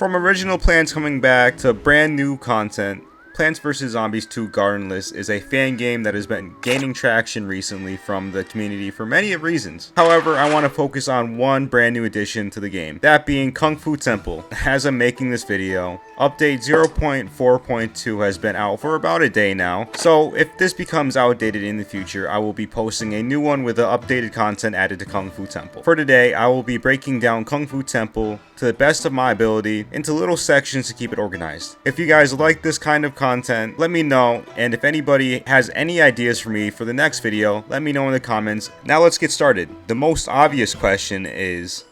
From original Plants coming back to brand new content, Plants vs. Zombies 2 Gardendless is a fan game that has been gaining traction recently from the community for many reasons. However, I want to focus on one brand new addition to the game, that being Kung Fu Temple. As I'm making this video, update 0.4.2 has been out for about a day now, so if this becomes outdated in the future, I will be posting a new one with the updated content added to Kung Fu Temple. For today, I will be breaking down Kung Fu Temple to the best of my ability into little sections to keep it organized. If you guys like this kind of content, let me know, and if anybody has any ideas for me for the next video, let me know in the comments. Now let's get started. The most obvious question is,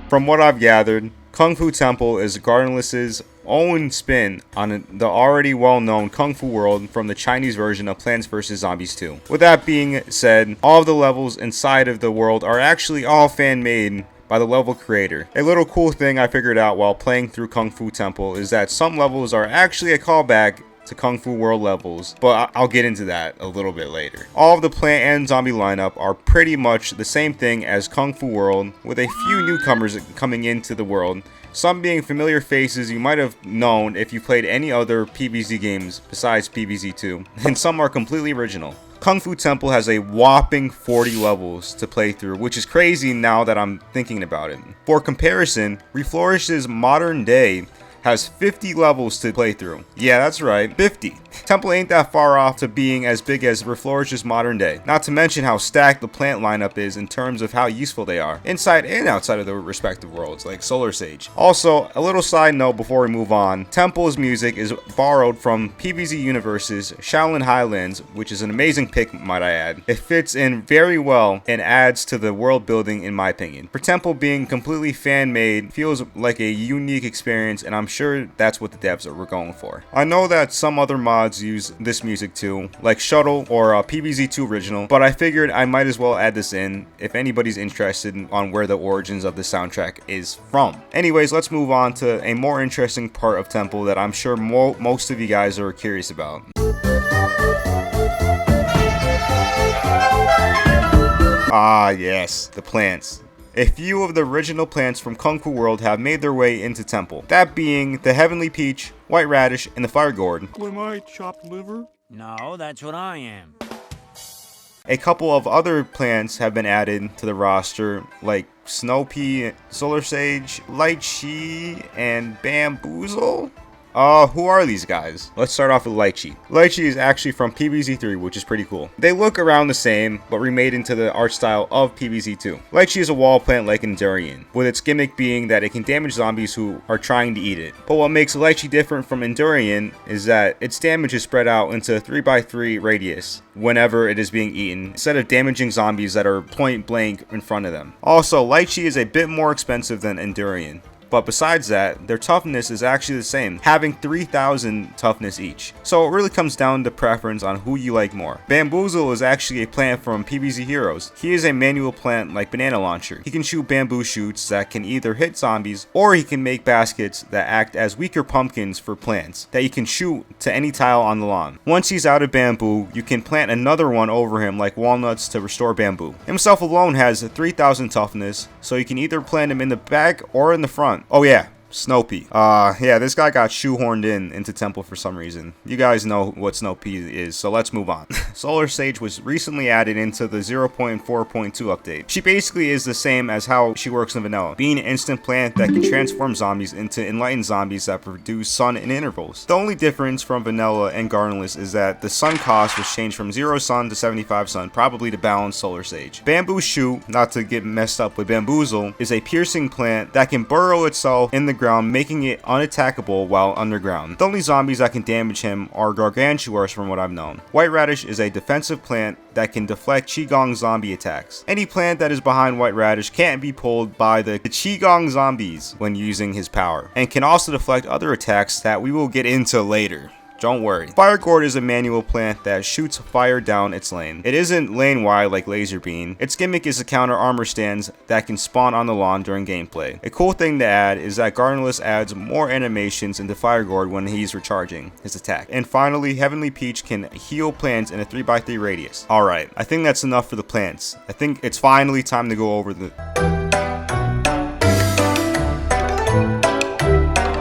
from what I've gathered, Kung Fu Temple is Gardendless's own spin on the already well-known Kung Fu world from the Chinese version of Plants vs. Zombies 2. With that being said, all of the levels inside of the world are actually all fan-made by the level creator. A little cool thing I figured out while playing through Kung Fu Temple is that some levels are actually a callback to Kung Fu World levels, but I'll get into that a little bit later. All of the plant and zombie lineup are pretty much the same thing as Kung Fu World, with a few newcomers coming into the world, some being familiar faces you might have known if you played any other PVZ games besides PVZ2, and some are completely original. Kung Fu Temple has a whopping 40 levels to play through, which is crazy now that I'm thinking about it. For comparison, Reflourish's modern day has 50 levels to play through. Yeah, that's right, 50. Temple ain't that far off to being as big as Reflourish's modern day. Not to mention how stacked the plant lineup is in terms of how useful they are, inside and outside of the respective worlds, like Solar Sage. Also, a little side note before we move on, Temple's music is borrowed from PVZ Universe's Shaolin Highlands, which is an amazing pick, might I add. It fits in very well and adds to the world building in my opinion. For Temple being completely fan-made, feels like a unique experience, and I'm sure that's what the devs were going for. I know that some other mods use this music too, like Shuttle or PVZ2 original, but I figured I might as well add this in if anybody's interested on where the origins of the soundtrack is from. Anyways, let's move on to a more interesting part of Temple that I'm sure most of you guys are curious about. Ah yes, the plants. A few of the original plants from Kung Fu World have made their way into Temple, that being the Heavenly Peach, White Radish, and the Fire Gourd. Am I chopped liver? No, that's what I am. A couple of other plants have been added to the roster, like Snow Pea, Solar Sage, Lychee, and Bamboozle? Who are these guys? Let's start off with Lychee. Lychee is actually from PVZ3, which is pretty cool. They look around the same, but remade into the art style of PVZ2. Lychee is a wall plant like Endurian, with its gimmick being that it can damage zombies who are trying to eat it. But what makes Lychee different from Endurian is that its damage is spread out into a 3x3 radius whenever it is being eaten, instead of damaging zombies that are point blank in front of them. Also, Lychee is a bit more expensive than Endurian. But besides that, their toughness is actually the same, having 3,000 toughness each. So it really comes down to preference on who you like more. Bamboozle is actually a plant from PVZ Heroes. He is a manual plant like Banana Launcher. He can shoot bamboo shoots that can either hit zombies, or he can make baskets that act as weaker pumpkins for plants that you can shoot to any tile on the lawn. Once he's out of bamboo, you can plant another one over him like walnuts to restore bamboo. Himself alone has 3,000 toughness, so you can either plant him in the back or in the front. Oh yeah, Snow Pea. Yeah, this guy got shoehorned into Temple for some reason. You guys know what Snow Pea is, so let's move on. Solar Sage was recently added into the 0.4.2 update. She basically is the same as how she works in vanilla, being an instant plant that can transform zombies into enlightened zombies that produce sun in intervals. The only difference from vanilla and Gardendless is that the sun cost was changed from 0 sun to 75 sun, probably to balance Solar Sage. Bamboo Shoot, not to get messed up with Bamboozle, is a piercing plant that can burrow itself in the ground, making it unattackable while underground. The only zombies that can damage him are gargantuars from what I've known. White Radish is a defensive plant that can deflect Qigong zombie attacks. Any plant that is behind White Radish can't be pulled by the Qigong zombies when using his power, and can also deflect other attacks that we will get into later. Don't worry. Fire Gourd is a manual plant that shoots fire down its lane. It isn't lane wide like Laser Beam. Its gimmick is to counter armor stands that can spawn on the lawn during gameplay. A cool thing to add is that Gardendless adds more animations into Fire Gourd when he's recharging his attack. And finally, Heavenly Peach can heal plants in a 3x3 radius. Alright, I think that's enough for the plants. I think it's finally time to go over the...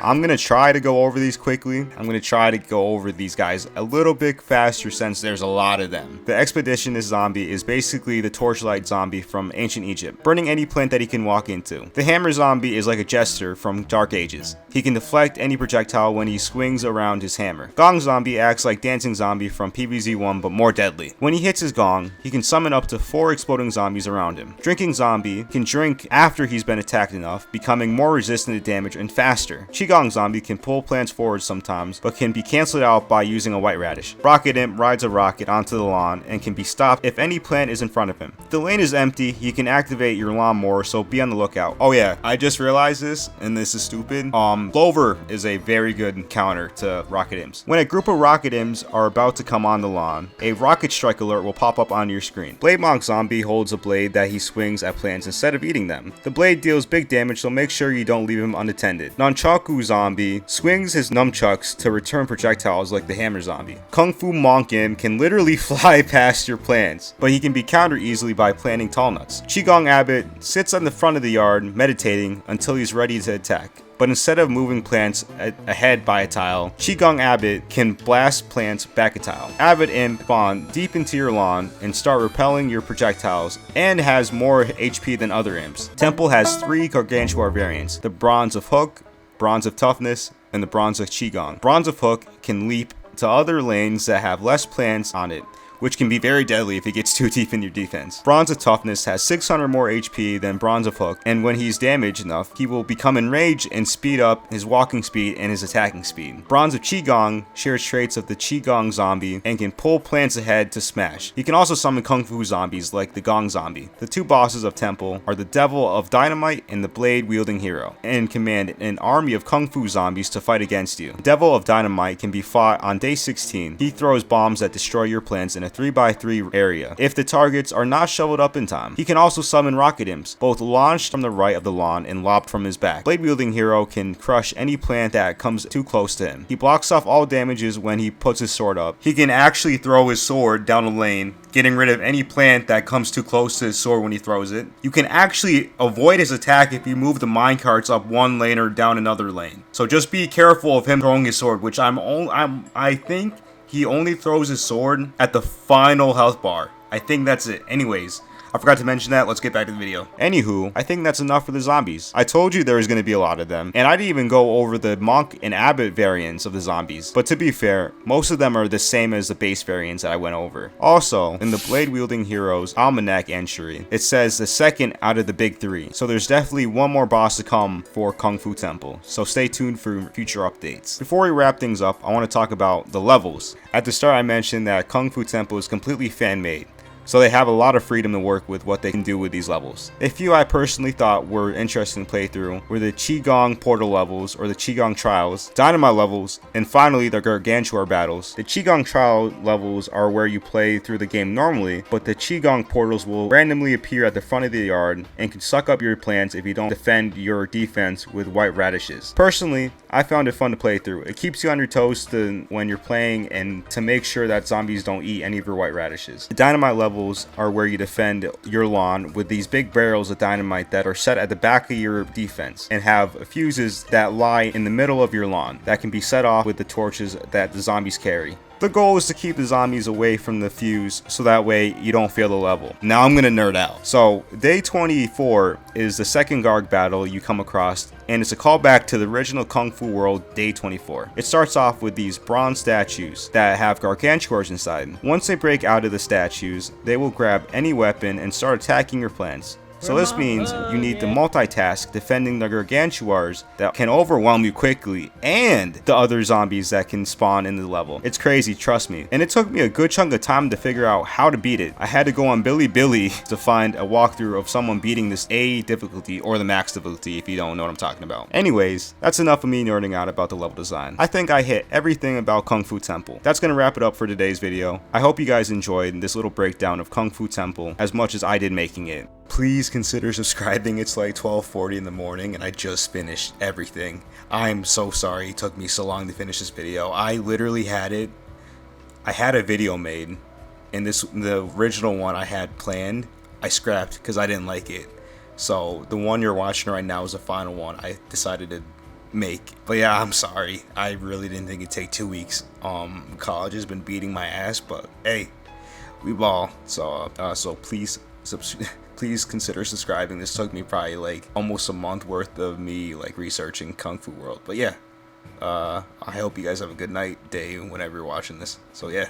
I'm going to try to go over these quickly. I'm going to try to go over these guys a little bit faster since there's a lot of them. The Expeditionist zombie is basically the torchlight zombie from ancient Egypt, burning any plant that he can walk into. The hammer zombie is like a jester from Dark Ages. He can deflect any projectile when he swings around his hammer. Gong zombie acts like dancing zombie from PVZ2 but more deadly. When he hits his gong, he can summon up to 4 exploding zombies around him. Drinking zombie can drink after he's been attacked enough, becoming more resistant to damage and faster. Qigong zombie can pull plants forward sometimes, but can be cancelled out by using a white radish. Rocket Imp rides a rocket onto the lawn and can be stopped if any plant is in front of him. If the lane is empty, you can activate your lawnmower, so be on the lookout. Oh yeah, I just realized this, and this is stupid. Clover is a very good counter to Rocket Imps. When a group of Rocket Imps are about to come on the lawn, a Rocket Strike alert will pop up on your screen. Blade Monk zombie holds a blade that he swings at plants instead of eating them. The blade deals big damage, so make sure you don't leave him unattended. Nunchaku zombie swings his nunchucks to return projectiles like the hammer zombie. Kung Fu Monkin can literally fly past your plants, but he can be countered easily by planting tall nuts. Qigong Abbot sits on the front of the yard meditating until he's ready to attack. But instead of moving plants ahead by a tile, Qigong Abbot can blast plants back a tile. Abbot Imp spawn deep into your lawn and start repelling your projectiles, and has more HP than other imps. Temple has 3 Gargantuar variants: the Bronze of Hook, Bronze of Toughness, and the Bronze of Qigong. Bronze of Hook can leap to other lanes that have less plants on it, which can be very deadly if it gets too deep in your defense. Bronze of Toughness has 600 more HP than Bronze of Hook, and when he's damaged enough, he will become enraged and speed up his walking speed and his attacking speed. Bronze of Qigong shares traits of the Qigong zombie and can pull plants ahead to smash. He can also summon Kung Fu zombies like the Gong zombie. The 2 bosses of Temple are the Devil of Dynamite and the Blade Wielding Hero, and command an army of Kung Fu zombies to fight against you. The Devil of Dynamite can be fought on day 16. He throws bombs that destroy your plants in a 3x3 area if the targets are not shoveled up in time. He can also summon Rocket Imps, both launched from the right of the lawn and lobbed from his back. Blade Wielding Hero can crush any plant that comes too close to him. He blocks off all damages when he puts his sword up. He can actually throw his sword down a lane, getting rid of any plant that comes too close to his sword when he throws it. You can actually avoid his attack if you move the minecarts up one lane or down another lane. So just be careful of him throwing his sword, which I think he only throws his sword at the final health bar. I think that's it. Anyways, I forgot to mention that. Let's get back to the video. Anywho, I think that's enough for the zombies. I told you there was going to be a lot of them, and I didn't even go over the Monk and Abbot variants of the zombies. But to be fair, most of them are the same as the base variants that I went over. Also, in the Blade Wielding Heroes Almanac entry, it says the second out of the big 3. So there's definitely one more boss to come for Kung Fu Temple. So stay tuned for future updates. Before we wrap things up, I want to talk about the levels. At the start, I mentioned that Kung Fu Temple is completely fan-made, so they have a lot of freedom to work with what they can do with these levels. A few I personally thought were interesting to play through were the Qigong Portal levels, or the Qigong Trials, Dynamite levels, and finally the Gargantuar battles. The Qigong Trial levels are where you play through the game normally, but the Qigong Portals will randomly appear at the front of the yard and can suck up your plants if you don't defend your defense with white radishes. Personally, I found it fun to play through. It keeps you on your toes when you're playing, and to make sure that zombies don't eat any of your white radishes. The Dynamite levels are where you defend your lawn with these big barrels of dynamite that are set at the back of your defense and have fuses that lie in the middle of your lawn that can be set off with the torches that the zombies carry. The goal is to keep the zombies away from the fuse so that way you don't fail the level. Now I'm gonna nerd out. So day 24 is the second Garg battle you come across, and it's a callback to the original Kung Fu World day 24. It starts off with these bronze statues that have Gargantuars inside. Once they break out of the statues, they will grab any weapon and start attacking your plants. So this means you need to multitask defending the gargantuars that can overwhelm you quickly and the other zombies that can spawn in the level. It's crazy, trust me. And it took me a good chunk of time to figure out how to beat it. I had to go on Bilibili to find a walkthrough of someone beating this A difficulty, or the max difficulty if you don't know what I'm talking about. Anyways, that's enough of me nerding out about the level design. I think I hit everything about Kung Fu Temple. That's gonna wrap it up for today's video. I hope you guys enjoyed this little breakdown of Kung Fu Temple as much as I did making it. Please consider subscribing. It's like 12:40 in the morning and I just finished everything. I'm so sorry it took me so long to finish this video. I literally had a video made, and the original one I had planned, I scrapped because I didn't like it. So the one you're watching right now is the final one I decided to make. But yeah, I'm sorry. I really didn't think it'd take 2 weeks. College has been beating my ass, but hey, we ball. So please please consider subscribing. This took me probably like almost a month worth of me like researching Kung Fu World. But yeah, I hope you guys have a good night, day, whenever you're watching this. So yeah.